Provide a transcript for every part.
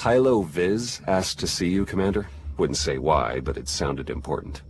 Hylo Visz asked to see you, Commander. Wouldn't say why, but it sounded important.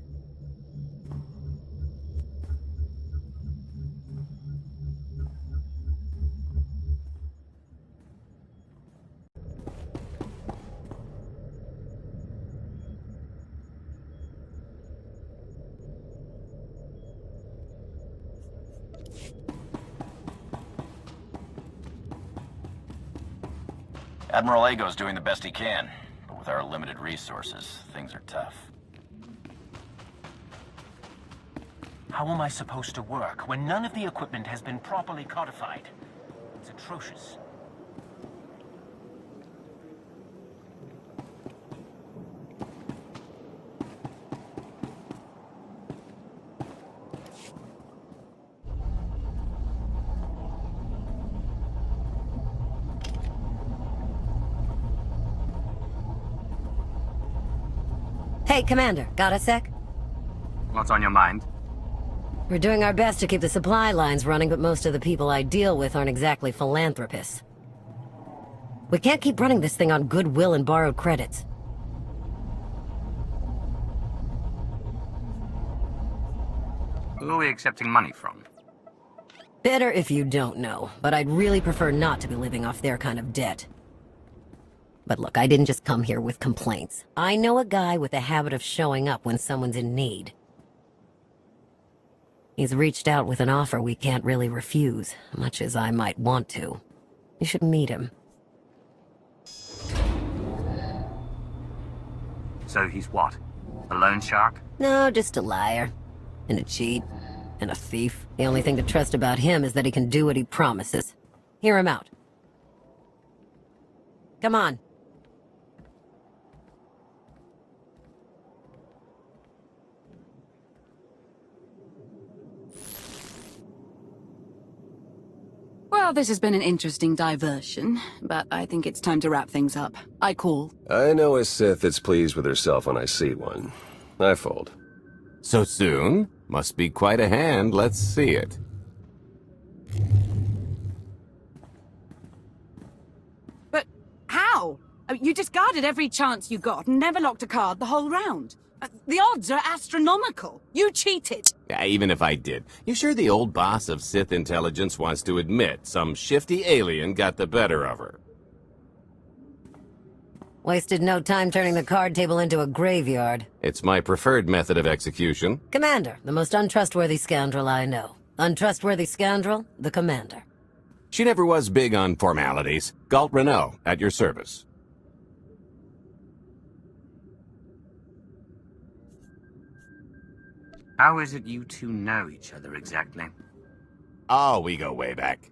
Admiral Ago's doing the best he can, but with our limited resources, things are tough. How am I supposed to work when none of the equipment has been properly codified? It's atrocious. Hey, Commander, got a sec? What's on your mind? We're doing our best to keep the supply lines running, but most of the people I deal with aren't exactly philanthropists. We can't keep running this thing on goodwill and borrowed credits. Who are we accepting money from? Better if you don't know, but I'd really prefer not to be living off their kind of debt. But look, I didn't just come here with complaints. I know a guy with a habit of showing up when someone's in need. He's reached out with an offer we can't really refuse, much as I might want to. You should meet him. So he's what? A loan shark? No, just a liar. And a cheat. And a thief. The only thing to trust about him is that he can do what he promises. Hear him out. Come on. Well, this has been an interesting diversion, but I think it's time to wrap things up. I call. I know a Sith that's pleased with herself when I see one. I fold. So soon? Must be quite a hand. Let's see it. But how? You discarded every chance you got and never locked a card the whole round. The odds are astronomical. You cheated. Yeah, even if I did. You sure the old boss of Sith intelligence wants to admit some shifty alien got the better of her? Wasted no time turning the card table into a graveyard. It's my preferred method of execution. Commander, the most untrustworthy scoundrel I know. Untrustworthy scoundrel, the Commander. She never was big on formalities. Gault Renault, at your service. How is it you two know each other exactly? Oh, we go way back.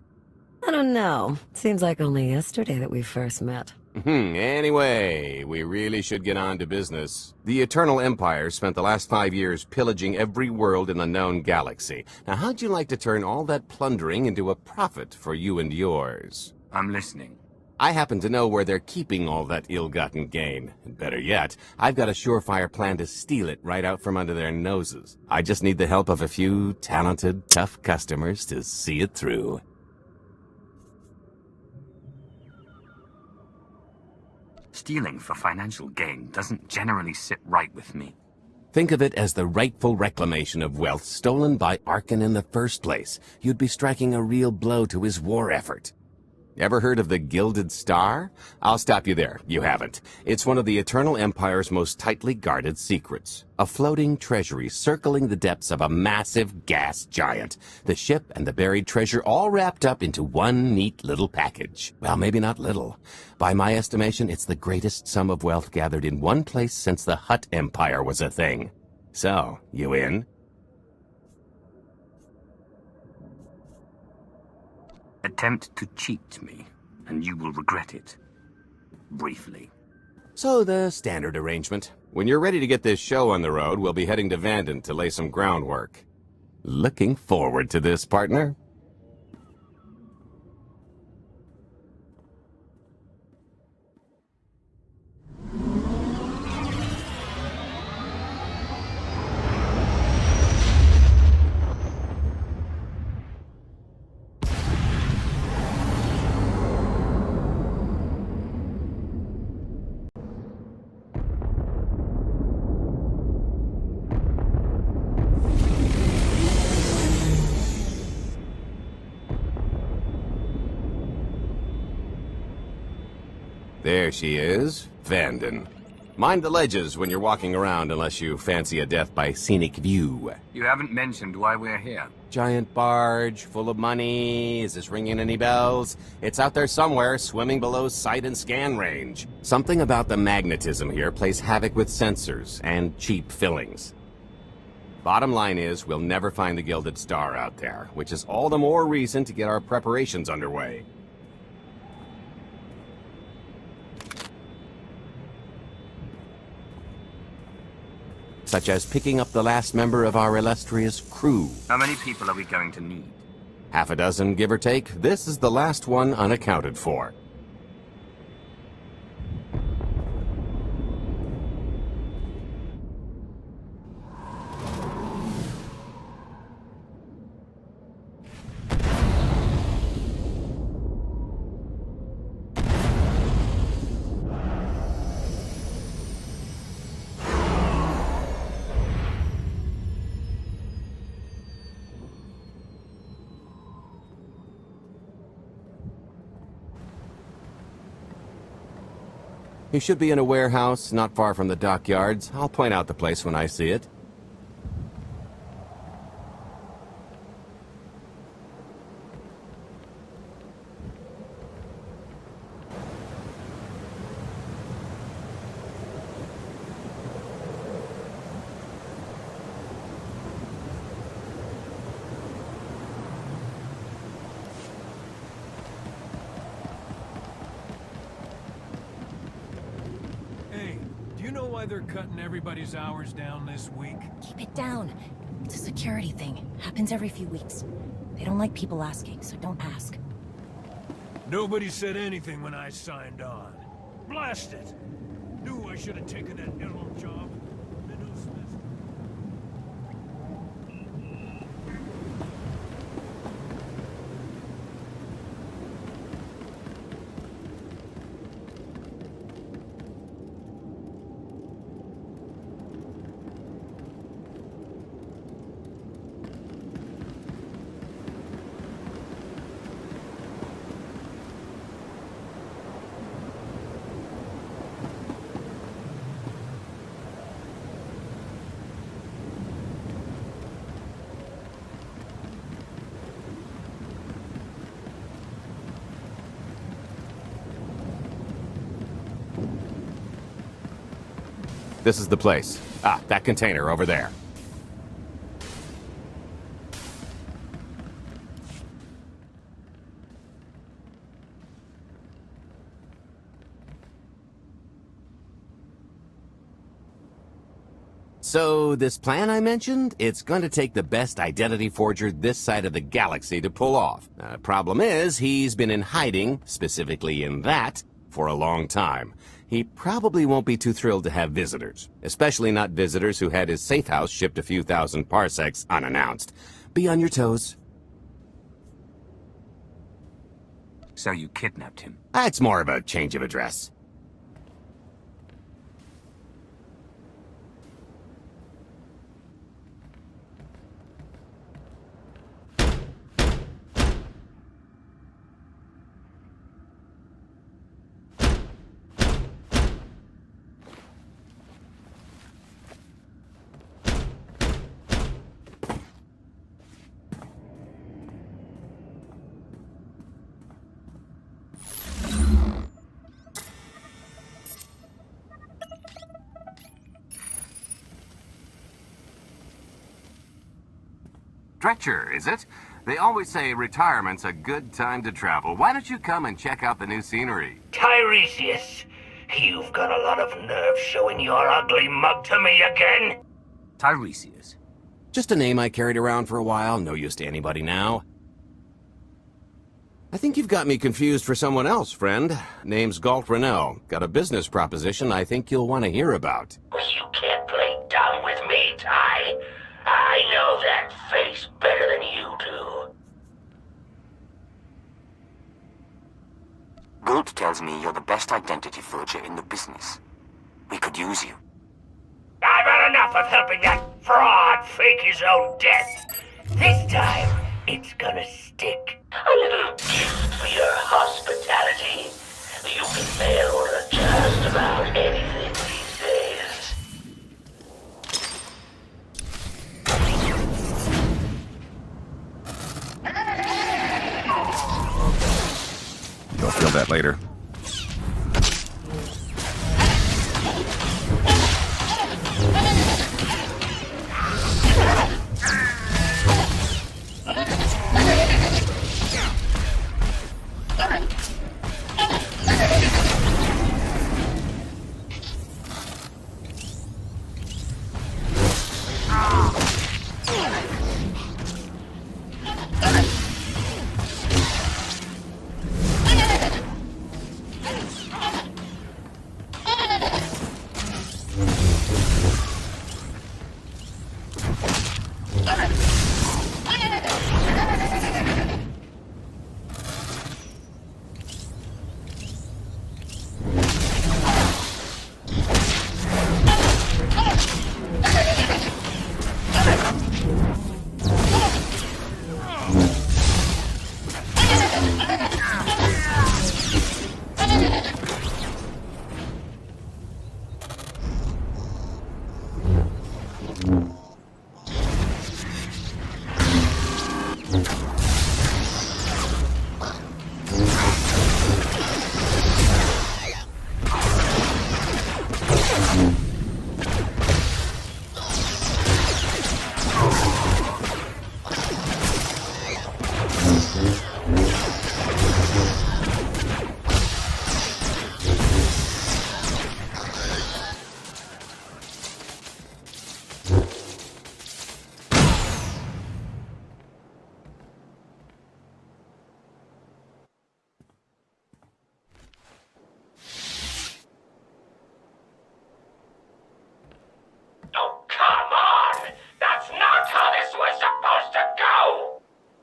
I don't know. Seems like only yesterday that we first met. Anyway, we really should get on to business. The Eternal Empire spent the last 5 years pillaging every world in the known galaxy. Now, how'd you like to turn all that plundering into a profit for you and yours? I'm listening. I happen to know where they're keeping all that ill-gotten gain. And better yet, I've got a surefire plan to steal it right out from under their noses. I just need the help of a few talented, tough customers to see it through. Stealing for financial gain doesn't generally sit right with me. Think of it as the rightful reclamation of wealth stolen by Arkan in the first place. You'd be striking a real blow to his war effort. Ever heard of the Gilded Star? I'll stop you there. You haven't. It's one of the Eternal Empire's most tightly guarded secrets. A floating treasury circling the depths of a massive gas giant. The ship and the buried treasure all wrapped up into one neat little package. Well, maybe not little. By my estimation, it's the greatest sum of wealth gathered in one place since the Hutt Empire was a thing. So, you in? Attempt to cheat me, and you will regret it. Briefly. So the standard arrangement. When you're ready to get this show on the road, we'll be heading to Vanden to lay some groundwork. Looking forward to this, partner. There she is, Vanden. Mind the ledges when you're walking around unless you fancy a death by scenic view. You haven't mentioned why we're here. Giant barge, full of money. Is this ringing any bells? It's out there somewhere, swimming below sight and scan range. Something about the magnetism here plays havoc with sensors and cheap fillings. Bottom line is, we'll never find the Gilded Star out there, which is all the more reason to get our preparations underway. Such as picking up the last member of our illustrious crew. How many people are we going to need? Half a dozen, give or take. This is the last one unaccounted for. You should be in a warehouse, not far from the dockyards. I'll point out the place when I see it. They're cutting everybody's hours down this week. Keep it down. It's a security thing. Happens every few weeks. They don't like people asking, so don't ask. Nobody said anything when I signed on. Blast it! Knew I should have taken that little job. Minnow Smith. This is the place. Ah, that container over there. So, this plan I mentioned, it's going to take the best identity forger this side of the galaxy to pull off. Problem is, he's been in hiding, specifically in that, for a long time. He probably won't be too thrilled to have visitors, especially not visitors who had his safe house shipped a few thousand parsecs unannounced. Be on your toes. So you kidnapped him? It's more of a change of address. Dretcher, is it? They always say retirement's a good time to travel. Why don't you come and check out the new scenery? Tiresias, you've got a lot of nerve showing your ugly mug to me again. Tiresias? Just a name I carried around for a while, no use to anybody now. I think you've got me confused for someone else, friend. Name's Gault. Got a business proposition I think you'll want to hear about. You can't play dumb with me, Ty. I know that face better than you do. Gault tells me you're the best identity forger in the business. We could use you. I've had enough of helping that fraud fake his own death. This time, it's gonna stick. A little gift for your hospitality. You can mail order just about anything these days. You'll feel that later.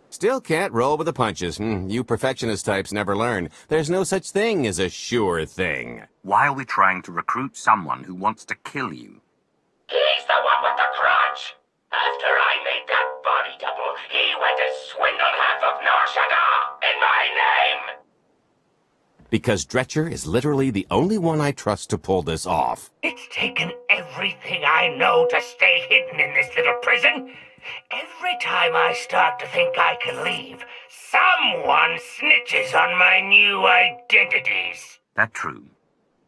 Still can't roll with the punches. You perfectionist types never learn. There's no such thing as a sure thing. Why are we trying to recruit someone who wants to kill you? He's the one with the crutch. After I made that body double, he went and swindled half of Nar Shaddaa in my name. Because Dretcher is literally the only one I trust to pull this off. It's taken everything I know to stay hidden in this little prison. Every time I start to think I can leave, someone snitches on my new identities. That's true.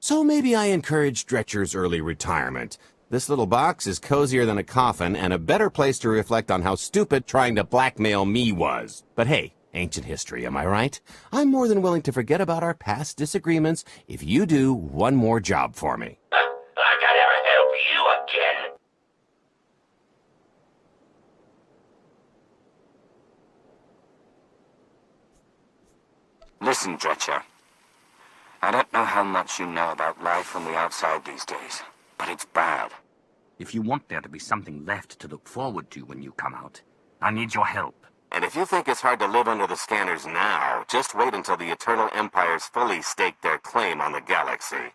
So maybe I encourage Dretcher's early retirement. This little box is cozier than a coffin and a better place to reflect on how stupid trying to blackmail me was. But hey, ancient history, am I right? I'm more than willing to forget about our past disagreements if you do one more job for me. I gotta help you again. Listen, Dretcher. I don't know how much you know about life on the outside these days, but it's bad. If you want there to be something left to look forward to when you come out, I need your help. And if you think it's hard to live under the scanners now, just wait until the Eternal Empires fully stake their claim on the galaxy.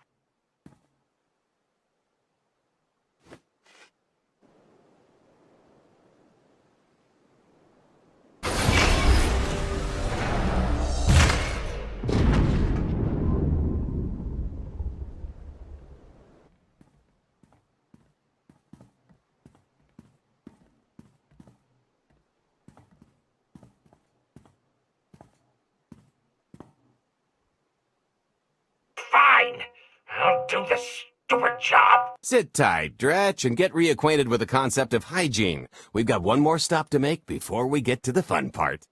Fine. I'll do the stupid job. Sit tight, Dretch, and get reacquainted with the concept of hygiene. We've got one more stop to make before we get to the fun part.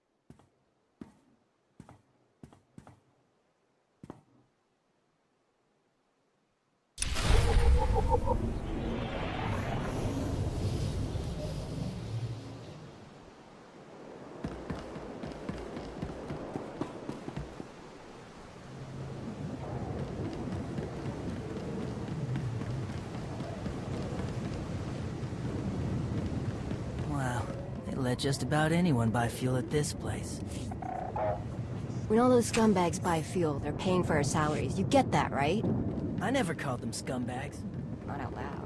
Let just about anyone buy fuel at this place. When all those scumbags buy fuel, they're paying for our salaries. You get that, right? I never called them scumbags. Not out loud.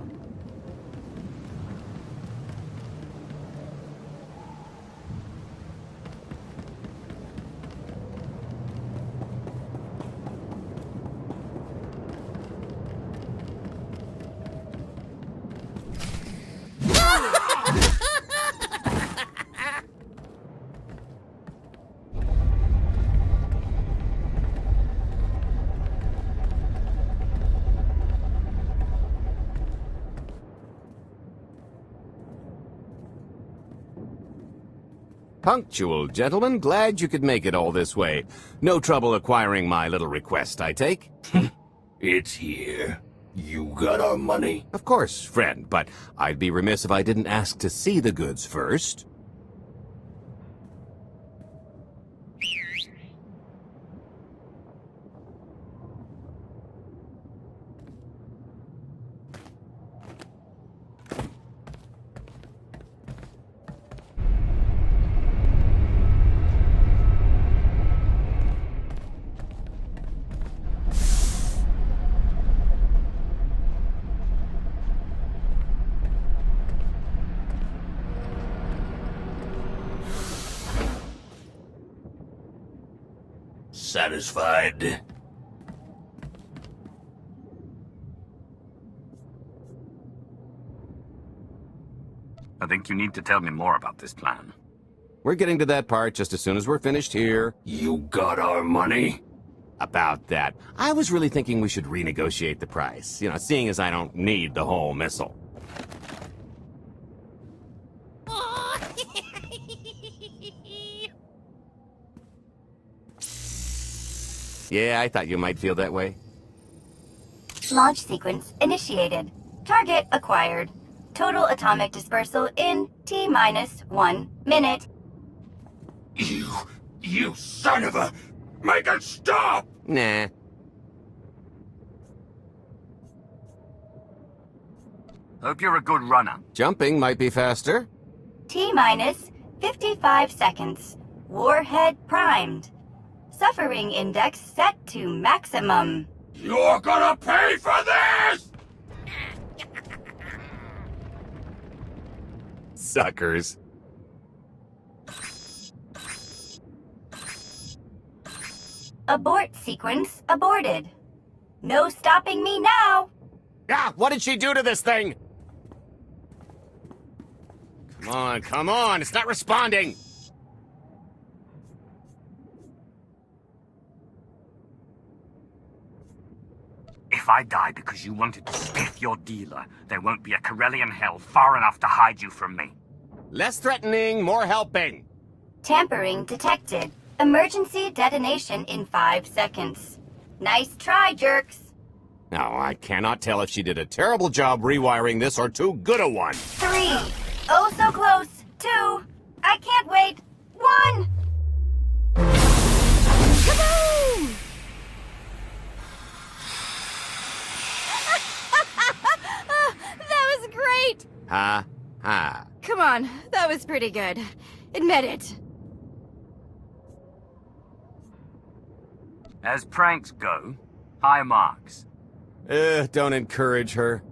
Punctual, gentlemen. Glad you could make it all this way. No trouble acquiring my little request, I take? It's here. You got our money? Of course, friend, but I'd be remiss if I didn't ask to see the goods first. Satisfied? I think you need to tell me more about this plan. We're getting to that part just as soon as we're finished here. You got our money? About that, I was really thinking we should renegotiate the price. You know, seeing as I don't need the whole missile. Yeah, I thought you might feel that way. Launch sequence initiated. Target acquired. Total atomic dispersal in T-1 minute. You son of a... Make it stop! Nah. Hope you're a good runner. Jumping might be faster. T-minus 55 seconds. Warhead primed. Suffering index set to maximum. You're gonna pay for this! Suckers. Abort sequence aborted. No stopping me now. Ah, what did she do to this thing? Come on, it's not responding. If I die because you wanted to spiff your dealer, there won't be a Corellian hell far enough to hide you from me. Less threatening, more helping. Tampering detected. Emergency detonation in 5 seconds. Nice try, jerks. Now, I cannot tell if she did a terrible job rewiring this or too good a one. 3. Oh, so close. 2. I can't wait. 1. Kaboom! That was great! Ha, ha. Come on, that was pretty good. Admit it. As pranks go, high marks. Don't encourage her.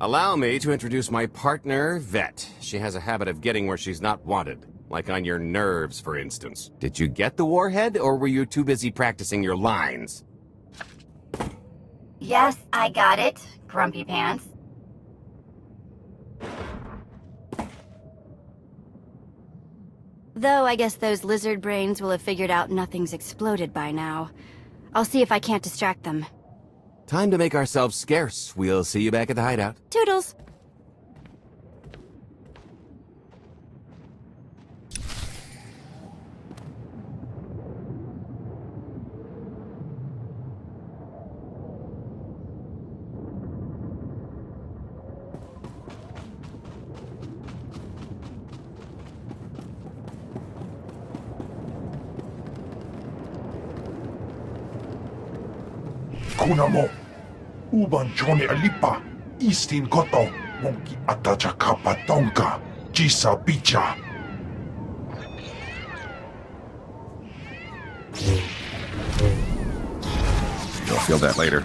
Allow me to introduce my partner, Vet. She has a habit of getting where she's not wanted. Like on your nerves, for instance. Did you get the warhead, or were you too busy practicing your lines? Yes, I got it, Grumpy Pants. Though I guess those lizard brains will have figured out nothing's exploded by now. I'll see if I can't distract them. Time to make ourselves scarce. We'll see you back at the hideout. Toodles! Kuna mo, uban Johnny Alipa, Eastin Koto, Monkey Atacha Kapatonka, Jisa Bicha. You'll feel that later.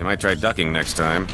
You might try ducking next time.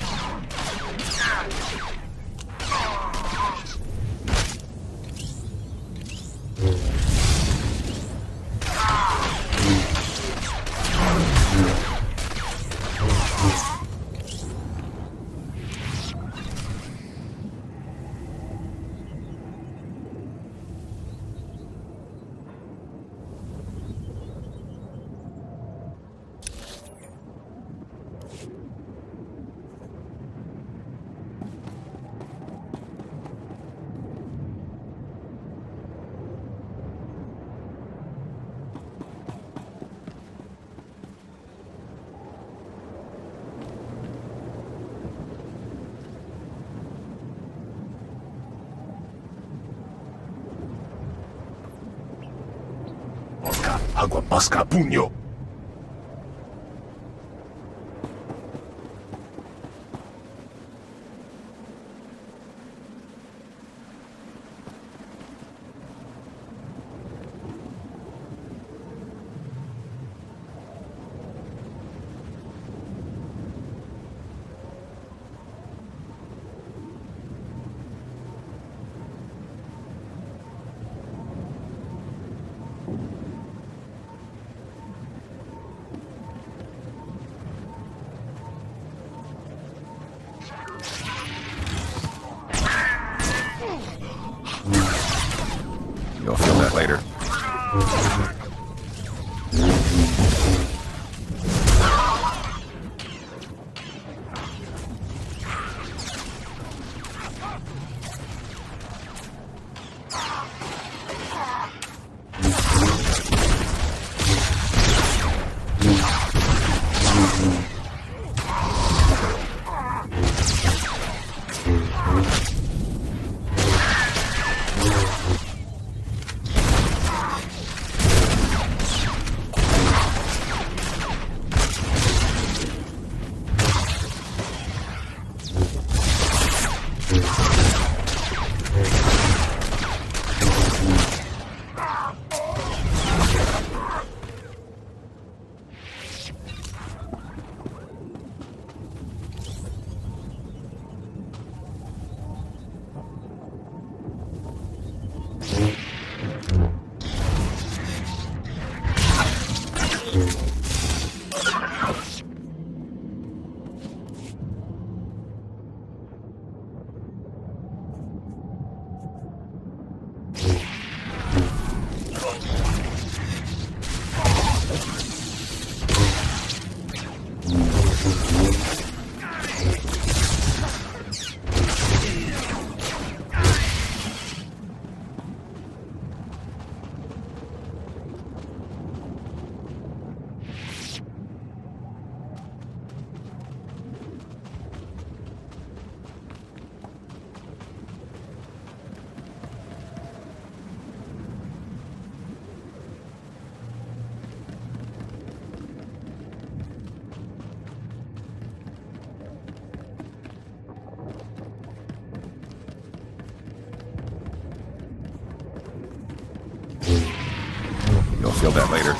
Agua pasca puño. You'll feel that later. You'll feel that later.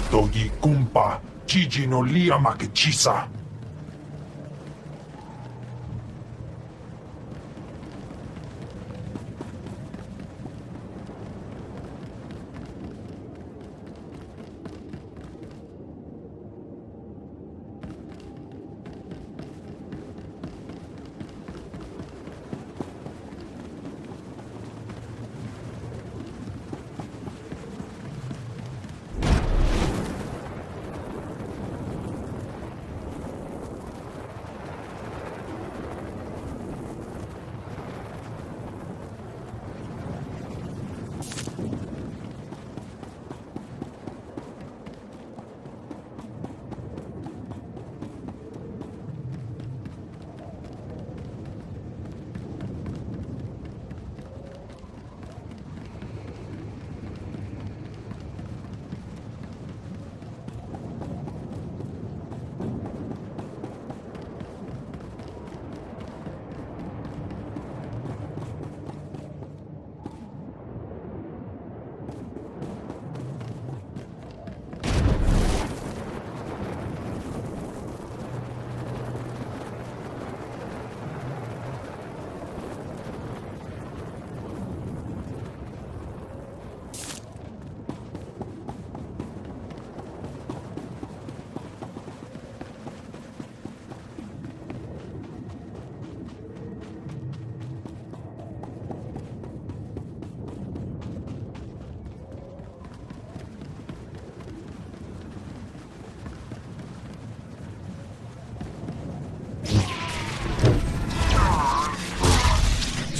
Dogi kumpa, Gigi no lia makechisa.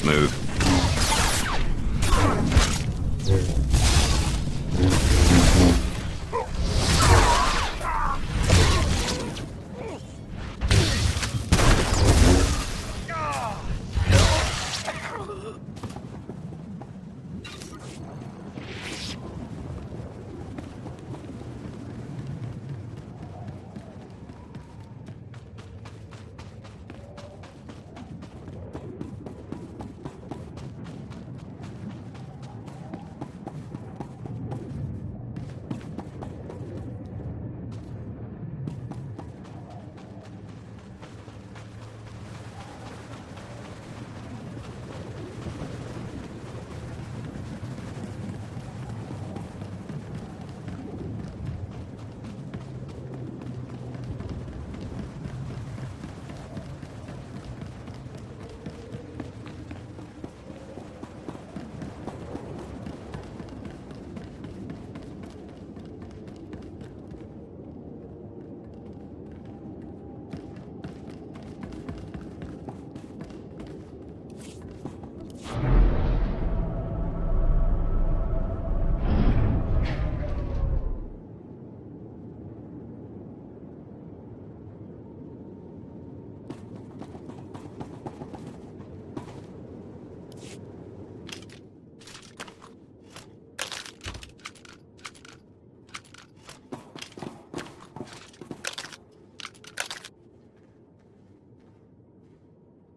move.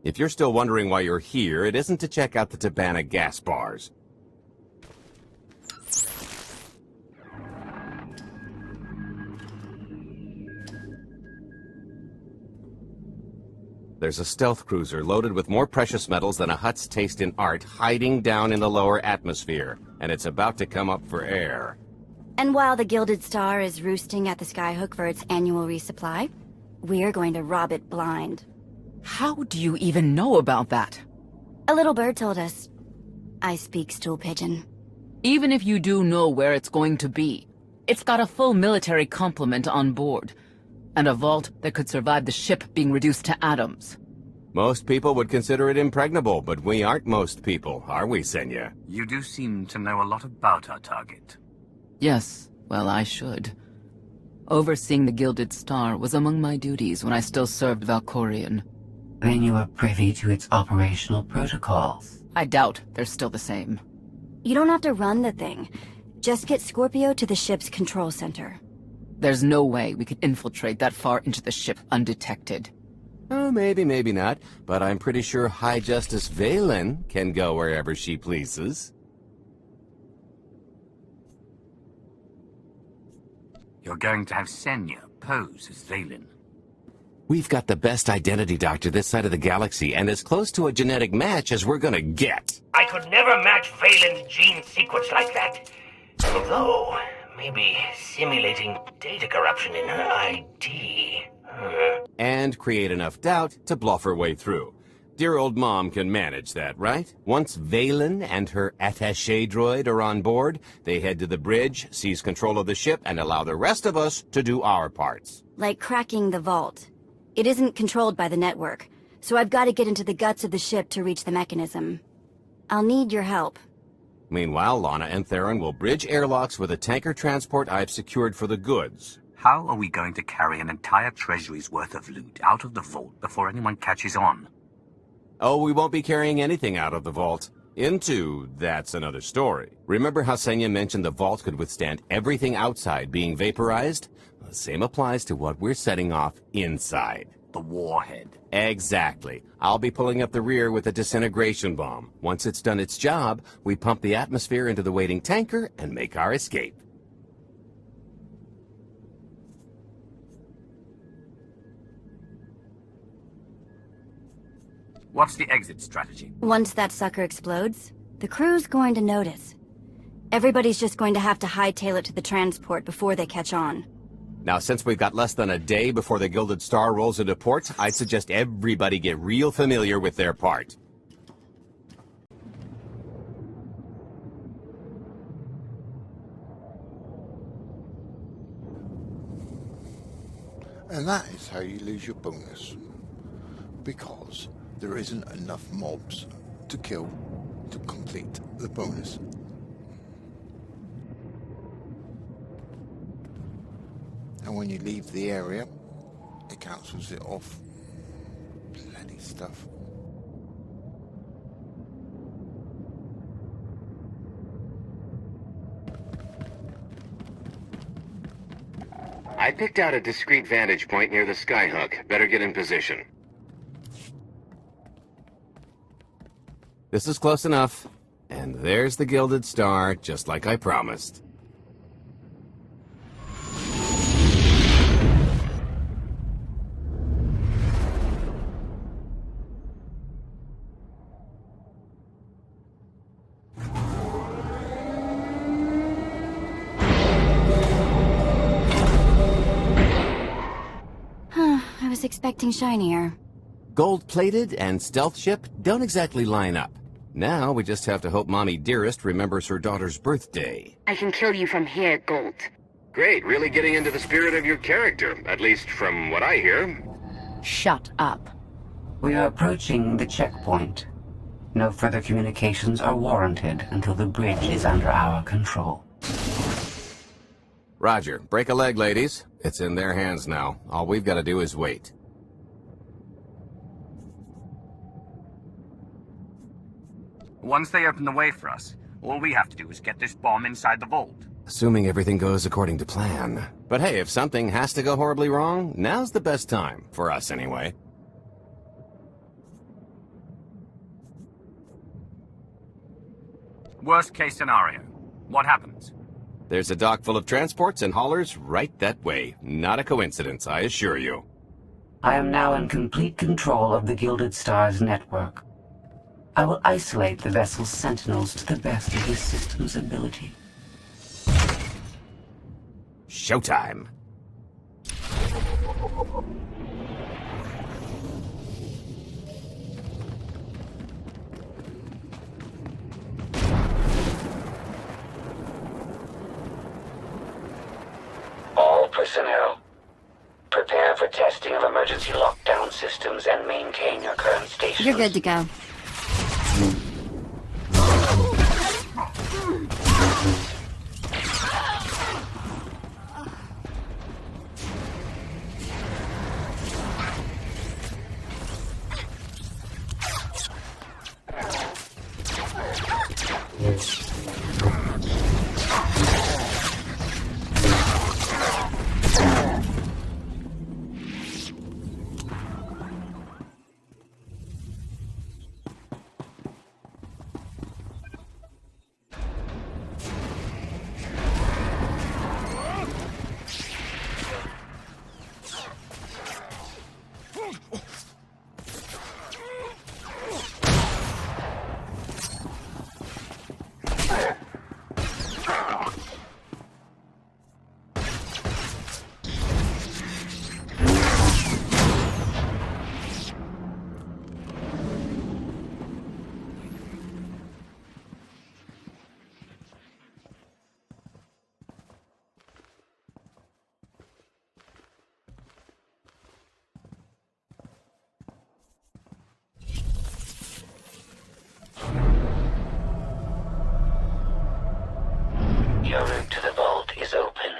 If you're still wondering why you're here, it isn't to check out the Tabana gas bars. There's a stealth cruiser loaded with more precious metals than a Hutt's taste in art hiding down in the lower atmosphere, and it's about to come up for air. And while the Gilded Star is roosting at the Skyhook for its annual resupply, we're going to rob it blind. How do you even know about that? A little bird told us. I speak stool pigeon. Even if you do know where it's going to be, it's got a full military complement on board, and a vault that could survive the ship being reduced to atoms. Most people would consider it impregnable, but we aren't most people, are we, Senya? You do seem to know a lot about our target. Yes, well, I should. Overseeing the Gilded Star was among my duties when I still served Valkorion. Then you are privy to its operational protocols. I doubt they're still the same. You don't have to run the thing. Just get Scorpio to the ship's control center. There's no way we could infiltrate that far into the ship undetected. Oh, maybe, maybe not, but I'm pretty sure High Justice Valen can go wherever she pleases. You're going to have Senya pose as Valen. We've got the best identity doctor this side of the galaxy, and as close to a genetic match as we're gonna get. I could never match Valen's gene sequence like that. Although, maybe simulating data corruption in her ID. And create enough doubt to bluff her way through. Dear old mom can manage that, right? Once Valen and her attaché droid are on board, they head to the bridge, seize control of the ship, and allow the rest of us to do our parts. Like cracking the vault. It isn't controlled by the network, so I've got to get into the guts of the ship to reach the mechanism. I'll need your help. Meanwhile, Lana and Theron will bridge airlocks with a tanker transport I've secured for the goods. How are we going to carry an entire treasury's worth of loot out of the vault before anyone catches on? Oh, we won't be carrying anything out of the vault. That's another story. Remember how Senya mentioned the vault could withstand everything outside being vaporized? The same applies to what we're setting off inside. The warhead. Exactly. I'll be pulling up the rear with a disintegration bomb. Once it's done its job, we pump the atmosphere into the waiting tanker and make our escape. What's the exit strategy? Once that sucker explodes, the crew's going to notice. Everybody's just going to have to hightail it to the transport before they catch on. Now, since we've got less than a day before the Gilded Star rolls into port, I'd suggest everybody get real familiar with their part. And that is how you lose your bonus. Because there isn't enough mobs to kill to complete the bonus. And when you leave the area, it cancels it off. Bloody stuff. I picked out a discreet vantage point near the Skyhook. Better get in position. This is close enough. And there's the Gilded Star, just like I promised. I was expecting shinier. Gold-plated and stealth ship don't exactly line up. Now we just have to hope Mommy Dearest remembers her daughter's birthday. I can kill you from here, Gault. Great, really getting into the spirit of your character, at least from what I hear. Shut up. We are approaching the checkpoint. No further communications are warranted until the bridge is under our control. Roger. Break a leg, ladies. It's in their hands now. All we've got to do is wait. Once they open the way for us, all we have to do is get this bomb inside the vault. Assuming everything goes according to plan. But hey, if something has to go horribly wrong, now's the best time. For us, anyway. Worst case scenario. What happens? There's a dock full of transports and haulers right that way. Not a coincidence, I assure you. I am now in complete control of the Gilded Star's network. I will isolate the vessel's sentinels to the best of this system's ability. Showtime. All personnel, prepare for testing of emergency lockdown systems and maintain your current station. You're good to go. Your route to the vault is open.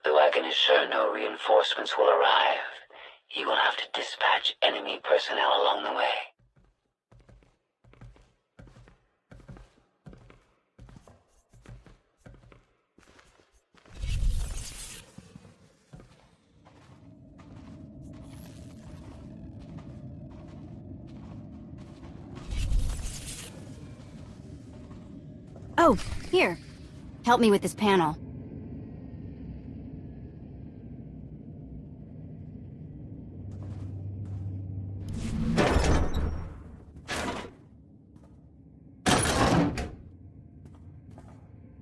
Though I can assure no reinforcements will arrive, you will have to dispatch enemy personnel along the way. Oh, here. Help me with this panel.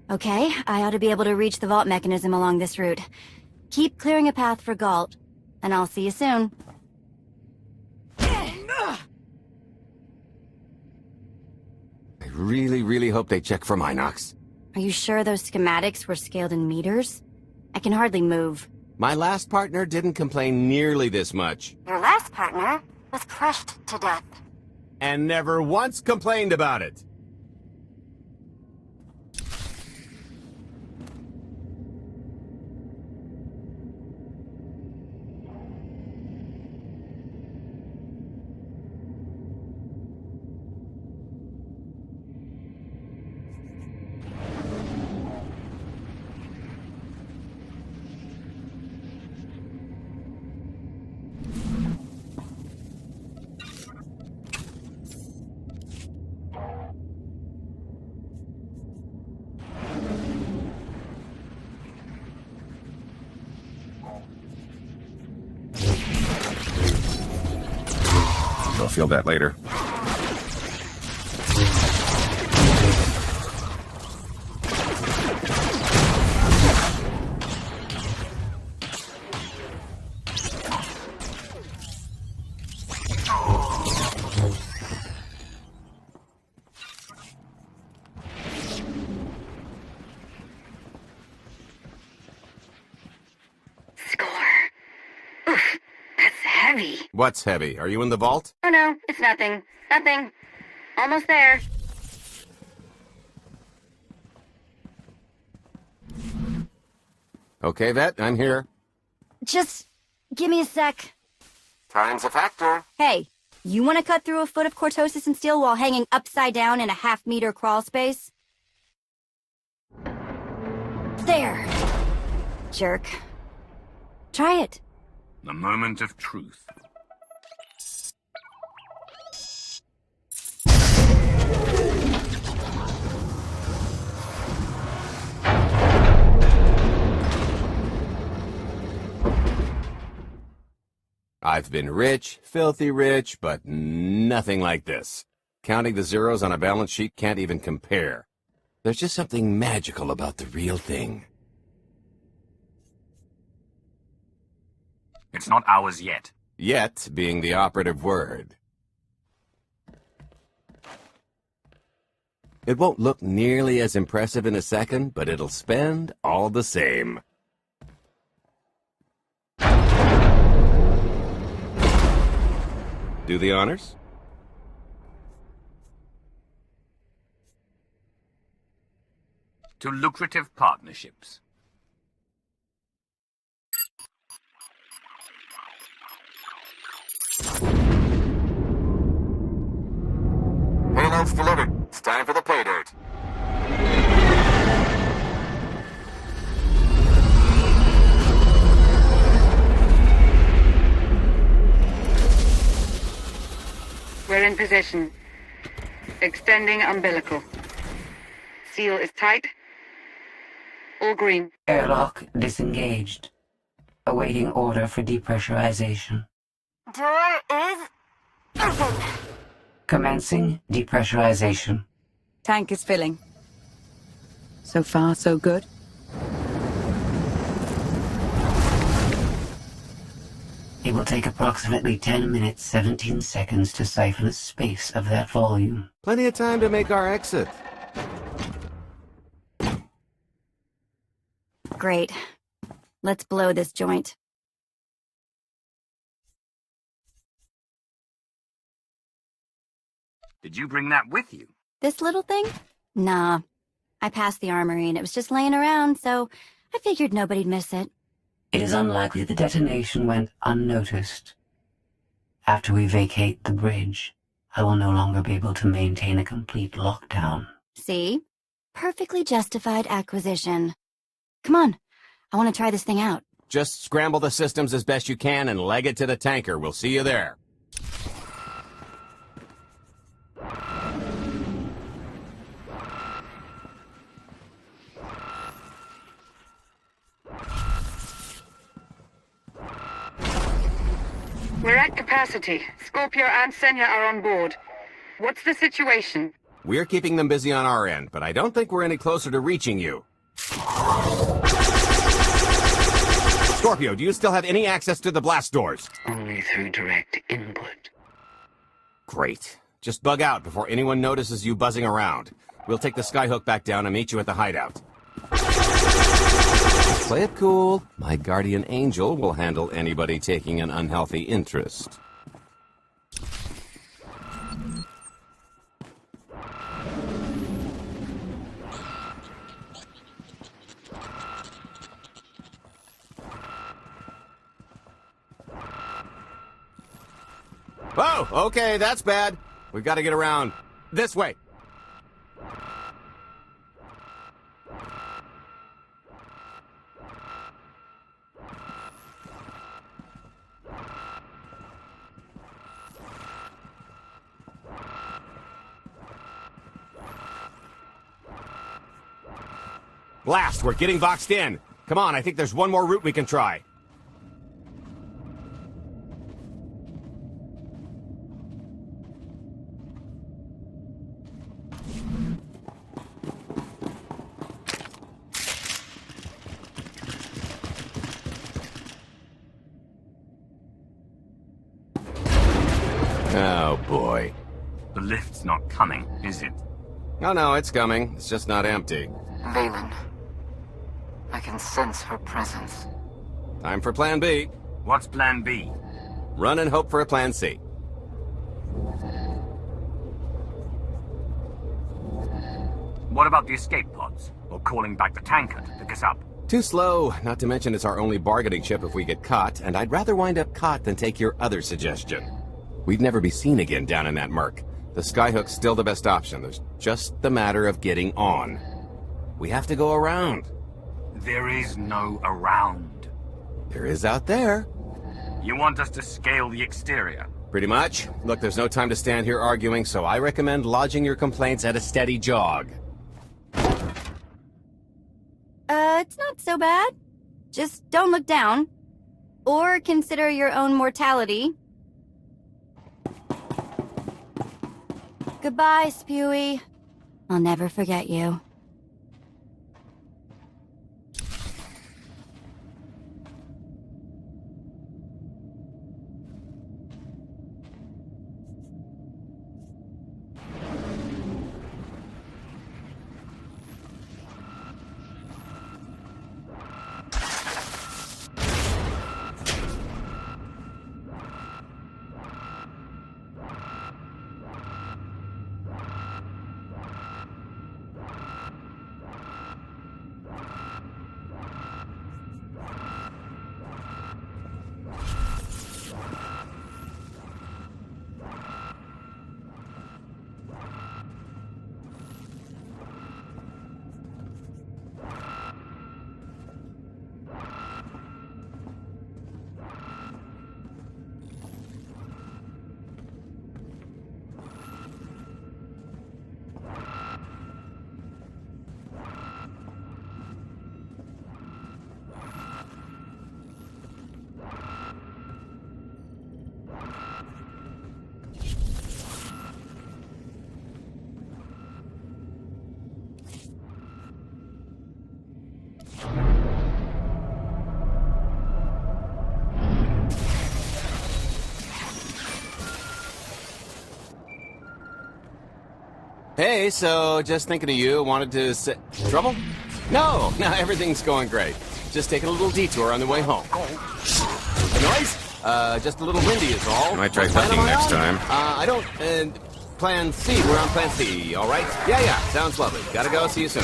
Okay, I ought to be able to reach the vault mechanism along this route. Keep clearing a path for Gault, and I'll see you soon. I really hope they check for Minox. Are you sure those schematics were scaled in meters? I can hardly move. My last partner didn't complain nearly this much. Your last partner was crushed to death. and never once complained about it. I'll feel that later. What's heavy? Are you in the vault? Oh no, it's nothing. Nothing. Almost there. Okay, Vet, I'm here. Just give me a sec. Time's a factor. Hey, you want to cut through a foot of cortosis and steel while hanging upside down in a half-meter crawl space? There. Jerk. Try it. The moment of truth. I've been rich, filthy rich, but nothing like this. Counting the zeros on a balance sheet can't even compare. There's just something magical about the real thing. It's not ours yet. Yet being the operative word. It won't look nearly as impressive in a second, but it'll spend all the same. Do the honors? To lucrative partnerships. Payload's delivered. It's time for the pay dirt. We're in position. Extending umbilical. Seal is tight. All green. Airlock disengaged. Awaiting order for depressurization. Door is open. Commencing depressurization. Tank is filling. So far, so good. It will take approximately 10 minutes, 17 seconds to siphon a space of that volume. Plenty of time to make our exit. Great. Let's blow this joint. Did you bring that with you? This little thing? Nah. I passed the armory and it was just laying around, so I figured nobody'd miss it. It is unlikely the detonation went unnoticed. After we vacate the bridge, I will no longer be able to maintain a complete lockdown. See? Perfectly justified acquisition. Come on. I want to try this thing out. Just scramble the systems as best you can and leg it to the tanker. We'll see you there. We're at capacity. Scorpio and Senya are on board. What's the situation? We're keeping them busy on our end, but I don't think we're any closer to reaching you. Scorpio, do you still have any access to the blast doors? Only through direct input. Great. Just bug out before anyone notices you buzzing around. We'll take the Skyhook back down and meet you at the hideout. Play it cool. My guardian angel will handle anybody taking an unhealthy interest. Oh, okay, that's bad. We've got to get around. This way. Blast, we're getting boxed in. Come on, I think there's one more route we can try. Oh, boy. The lift's not coming, is it? Oh, no, it's coming. It's just not empty. Valen. I can sense her presence. Time for Plan B. What's Plan B? Run and hope for a Plan C. What about the escape pods? Or calling back the tanker to pick us up? Too slow, not to mention it's our only bargaining chip if we get caught, and I'd rather wind up caught than take your other suggestion. We'd never be seen again down in that murk. The Skyhook's still the best option. There's just the matter of getting on. We have to go around. There is no around. There is out there. You want us to scale the exterior? Pretty much. Look, there's no time to stand here arguing, so I recommend lodging your complaints at a steady jog. It's not so bad. Just don't look down. Or consider your own mortality. Goodbye, Spewy. I'll never forget you. Hey, so just thinking of you, wanted to say... Trouble? No, everything's going great. Just taking a little detour on the way home. The noise? Just a little windy is all. Might try ducking next time. I don't... Plan C, we're on Plan C, all right? Yeah, sounds lovely. Gotta go, see you soon.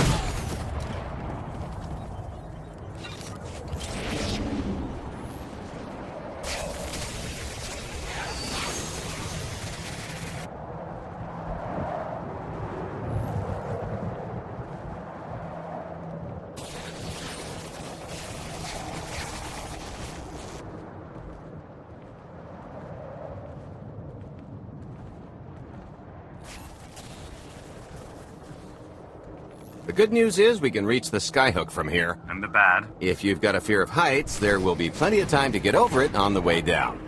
The good news is we can reach the Skyhook from here. And the bad? If you've got a fear of heights, there will be plenty of time to get over it on the way down.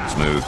Smooth.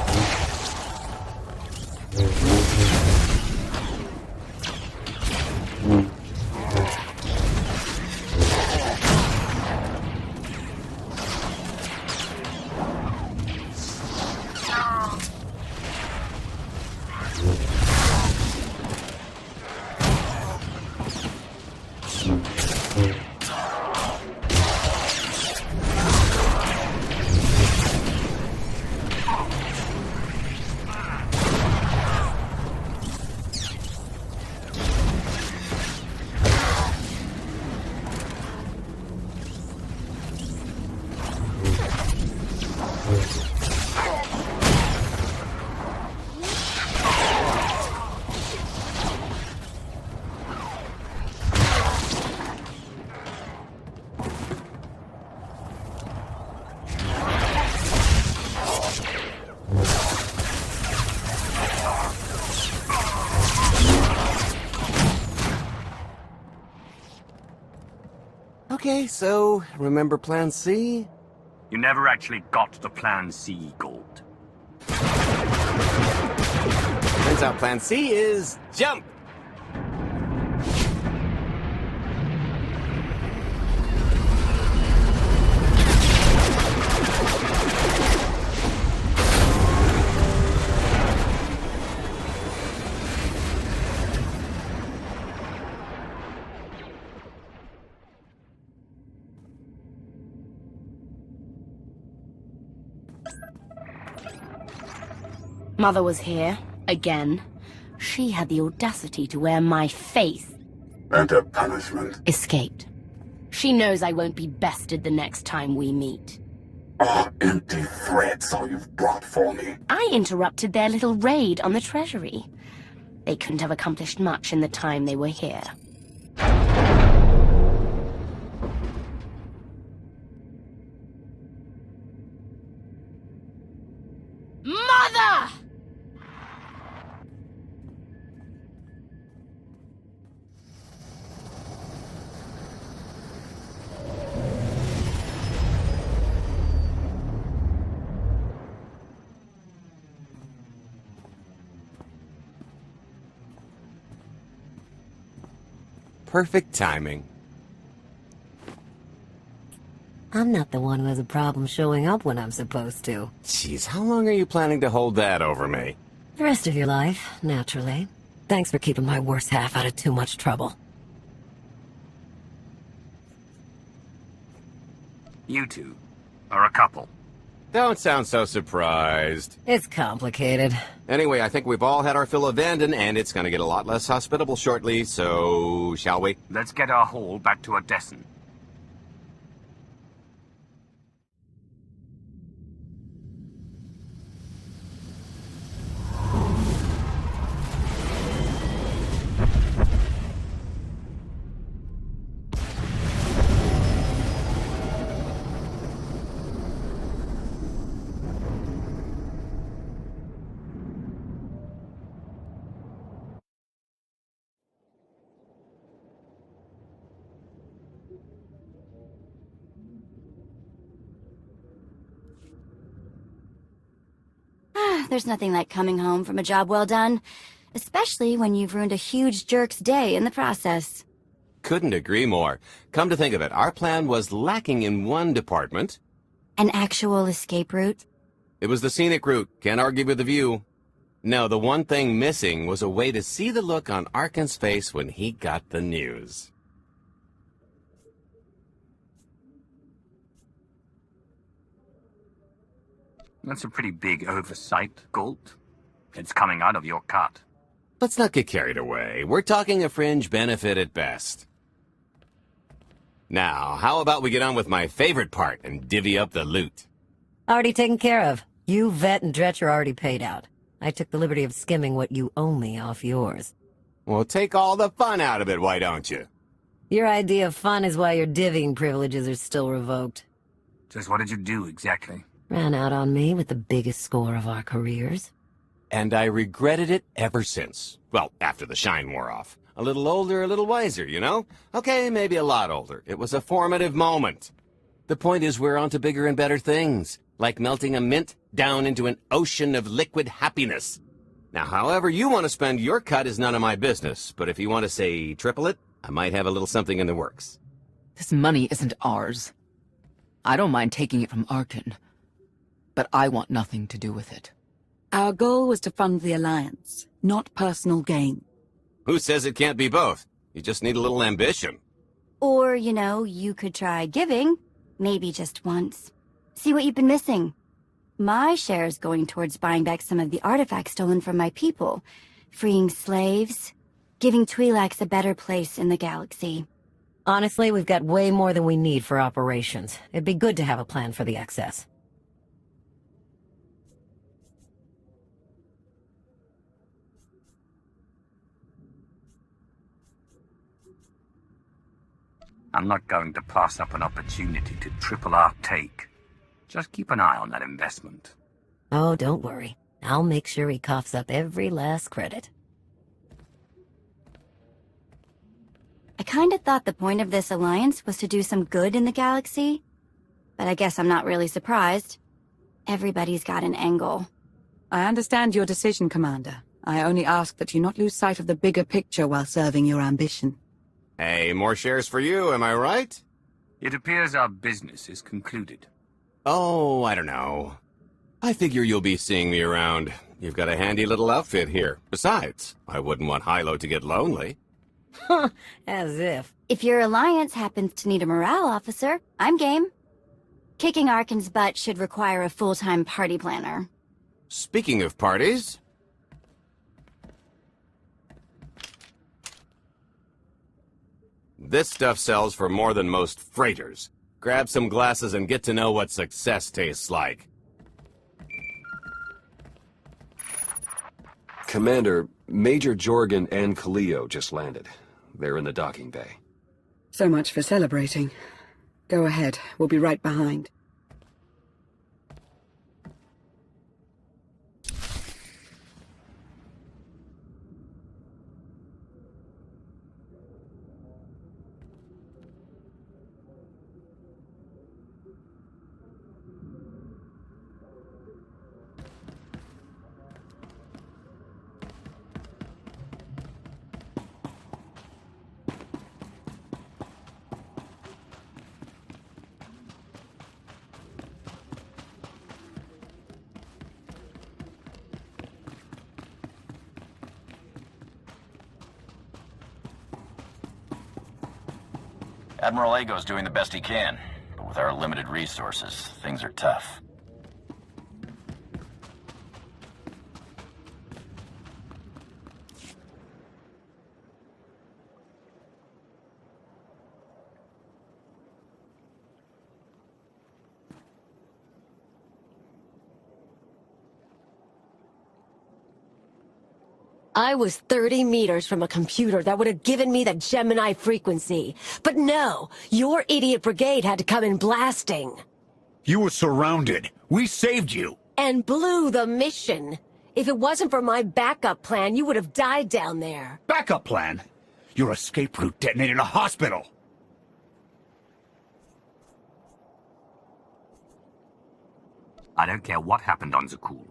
Okay, so, remember Plan C? You never actually got to Plan C, Gault. Turns out Plan C is jump! Mother was here, again. She had the audacity to wear my face. And a punishment? Escaped. She knows I won't be bested the next time we meet. Are empty threats all you've brought for me? I interrupted their little raid on the treasury. They couldn't have accomplished much in the time they were here. Mother! Perfect timing. I'm not the one who has a problem showing up when I'm supposed to. Jeez, how long are you planning to hold that over me? The rest of your life, naturally. Thanks for keeping my worse half out of too much trouble. You two are a couple. Don't sound so surprised. It's complicated. Anyway, I think we've all had our fill of Vanden, and it's gonna get a lot less hospitable shortly, so... shall we? Let's get our haul back to Odessen. There's nothing like coming home from a job well done, especially when you've ruined a huge jerk's day in the process. Couldn't agree more. Come to think of it, our plan was lacking in one department. An actual escape route? It was the scenic route. Can't argue with the view. No, the one thing missing was a way to see the look on Arkan's face when he got the news. That's a pretty big oversight, Gault. It's coming out of your cut. Let's not get carried away. We're talking a fringe benefit at best. Now, how about we get on with my favorite part and divvy up the loot? Already taken care of. You, Vet, and Dretcher already paid out. I took the liberty of skimming what you owe me off yours. Well, take all the fun out of it, why don't you? Your idea of fun is why your divvying privileges are still revoked. Just what did you do, exactly? Ran out on me with the biggest score of our careers. And I regretted it ever since. Well, after the shine wore off. A little older, a little wiser, you know? Okay, maybe a lot older. It was a formative moment. The point is we're on to bigger and better things. like melting a mint down into an ocean of liquid happiness. Now, however you want to spend your cut is none of my business, but if you want to say triple it, I might have a little something in the works. This money isn't ours. I don't mind taking it from Arkin, but I want nothing to do with it. Our goal was to fund the Alliance, not personal gain. Who says it can't be both? You just need a little ambition. Or, you know, you could try giving. Maybe just once. See what you've been missing. My share is going towards buying back some of the artifacts stolen from my people, freeing slaves, giving Twi'leks a better place in the galaxy. Honestly, we've got way more than we need for operations. It'd be good to have a plan for the excess. I'm not going to pass up an opportunity to triple our take. Just keep an eye on that investment. Oh, don't worry. I'll make sure he coughs up every last credit. I kinda thought the point of this alliance was to do some good in the galaxy. But I guess I'm not really surprised. Everybody's got an angle. I understand your decision, Commander. I only ask that you not lose sight of the bigger picture while serving your ambition. Hey, more shares for you, am I right? It appears our business is concluded. Oh, I don't know. I figure you'll be seeing me around. You've got a handy little outfit here. Besides, I wouldn't want Hylo to get lonely. As if. If your alliance happens to need a morale officer, I'm game. Kicking Arkin's butt should require a full-time party planner. Speaking of parties... This stuff sells for more than most freighters. Grab some glasses and get to know what success tastes like. Commander, Major Jorgan and Kaliyo just landed. They're in the docking bay. So much for celebrating. Go ahead, we'll be right behind. Admiral Ago's doing the best he can, but with our limited resources, things are tough. I was 30 meters from a computer that would have given me the Gemini frequency. But no, your idiot brigade had to come in blasting. You were surrounded. We saved you. And blew the mission. If it wasn't for my backup plan, you would have died down there. Backup plan? Your escape route detonated a hospital. I don't care what happened on Zakul.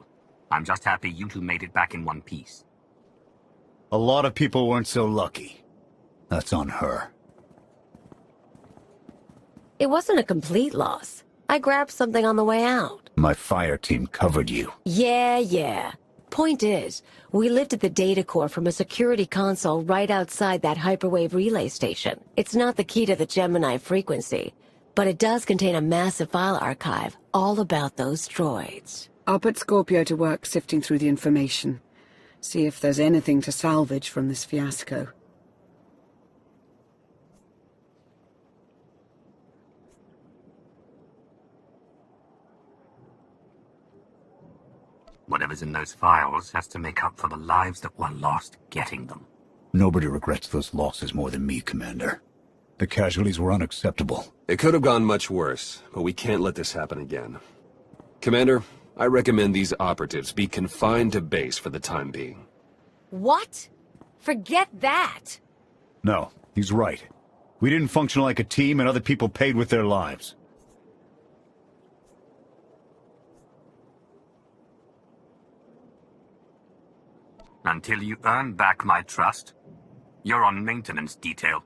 I'm just happy you two made it back in one piece. A lot of people weren't so lucky. That's on her. It wasn't a complete loss. I grabbed something on the way out. My fire team covered you. Yeah. Point is, we lifted the data core from a security console right outside that hyperwave relay station. It's not the key to the Gemini frequency, but it does contain a massive file archive all about those droids. I'll put Scorpio to work sifting through the information. See if there's anything to salvage from this fiasco. Whatever's in those files has to make up for the lives that were lost getting them. Nobody regrets those losses more than me, Commander. The casualties were unacceptable. It could have gone much worse, but we can't let this happen again. Commander, I recommend these operatives be confined to base for the time being. What? Forget that! No, he's right. We didn't function like a team and other people paid with their lives. Until you earn back my trust, you're on maintenance detail.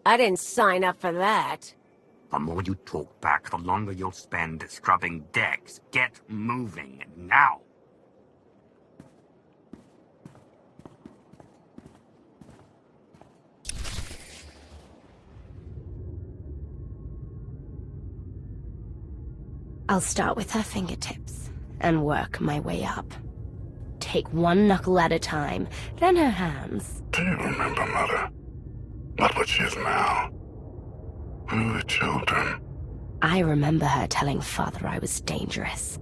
I didn't sign up for that. The more you talk back, the longer you'll spend scrubbing decks. Get moving, now! I'll start with her fingertips and work my way up. Take one knuckle at a time, then her hands. Do you remember, Mother? Not what she is now. We were children. I remember her telling Father I was dangerous.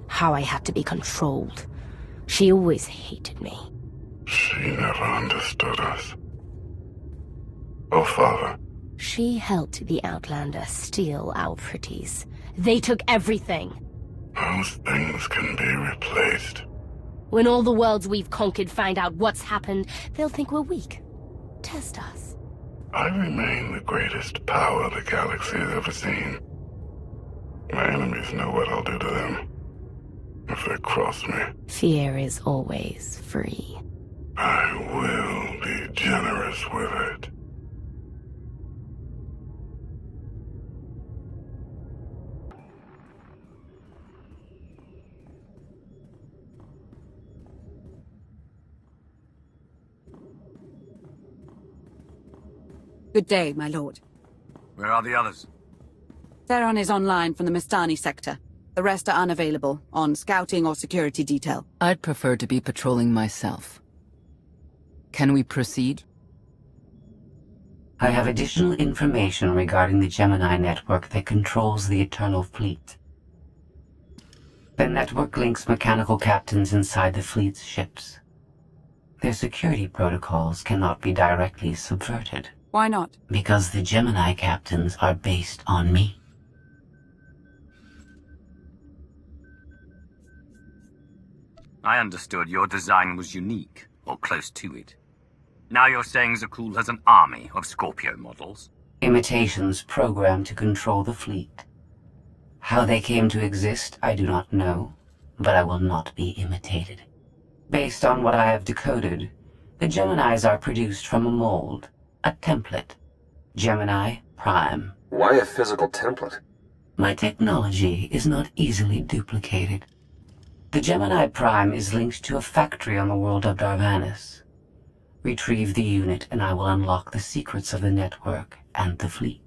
How I had to be controlled. She always hated me. She never understood us. Oh, Father. She helped the Outlander steal our pretties. They took everything. Those things can be replaced. When all the worlds we've conquered find out what's happened, they'll think we're weak. Test us. I remain the greatest power the galaxy has ever seen. My enemies know what I'll do to them if they cross me. Fear is always free. I will be generous with it. Good day, my lord. Where are the others? Theron is online from the Mistani sector. The rest are unavailable, on scouting or security detail. I'd prefer to be patrolling myself. Can we proceed? I have additional information regarding the Gemini network that controls the Eternal Fleet. The network links mechanical captains inside the fleet's ships. Their security protocols cannot be directly subverted. Why not? Because the Gemini captains are based on me. I understood your design was unique, or close to it. Now you're saying Zakul has an army of Scorpio models? Imitations programmed to control the fleet. How they came to exist, I do not know, but I will not be imitated. Based on what I have decoded, the Geminis are produced from a mold. A template. Gemini Prime. Why a physical template? My technology is not easily duplicated. The Gemini Prime is linked to a factory on the world of Darvanis. Retrieve the unit and I will unlock the secrets of the network and the fleet.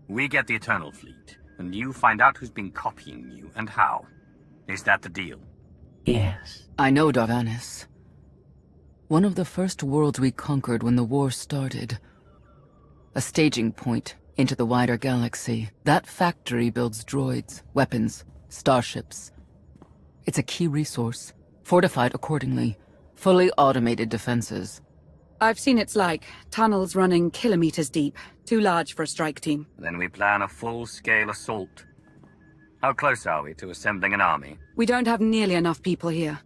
We get the Eternal Fleet, and you find out who's been copying you and how. Is that the deal? Yes. I know Darvanis. One of the first worlds we conquered when the war started. A staging point into the wider galaxy. That factory builds droids, weapons, starships. It's a key resource, fortified accordingly, fully automated defenses. I've seen its like. Tunnels running kilometers deep. Too large for a strike team. Then we plan a full-scale assault. How close are we to assembling an army? We don't have nearly enough people here.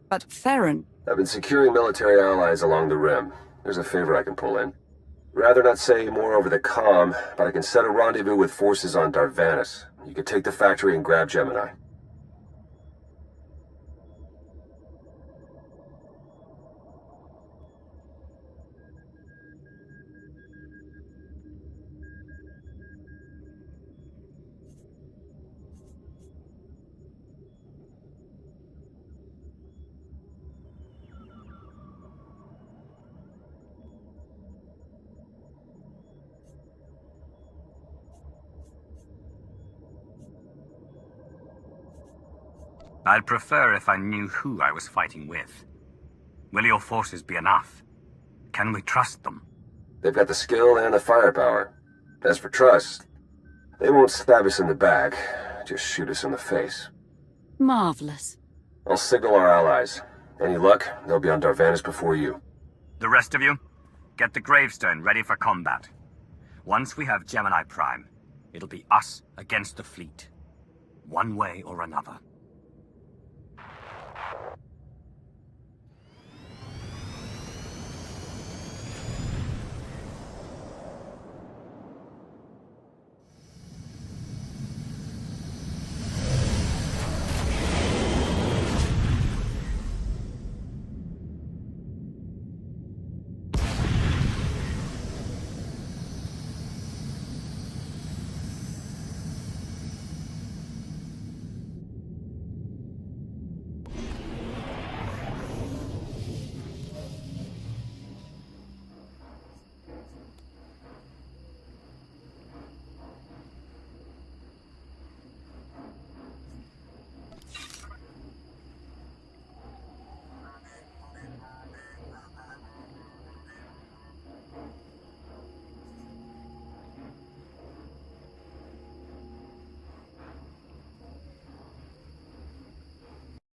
But Theron... I've been securing military allies along the rim. There's a favor I can pull in. Rather not say more over the comm, but I can set a rendezvous with forces on Darvanis. You can take the factory and grab Gemini. I'd prefer if I knew who I was fighting with. Will your forces be enough? Can we trust them? They've got the skill and the firepower. As for trust, they won't stab us in the back, just shoot us in the face. Marvelous. I'll signal our allies. Any luck, they'll be on Darvanis before you. The rest of you, get the gravestone ready for combat. Once we have Gemini Prime, it'll be us against the fleet. One way or another.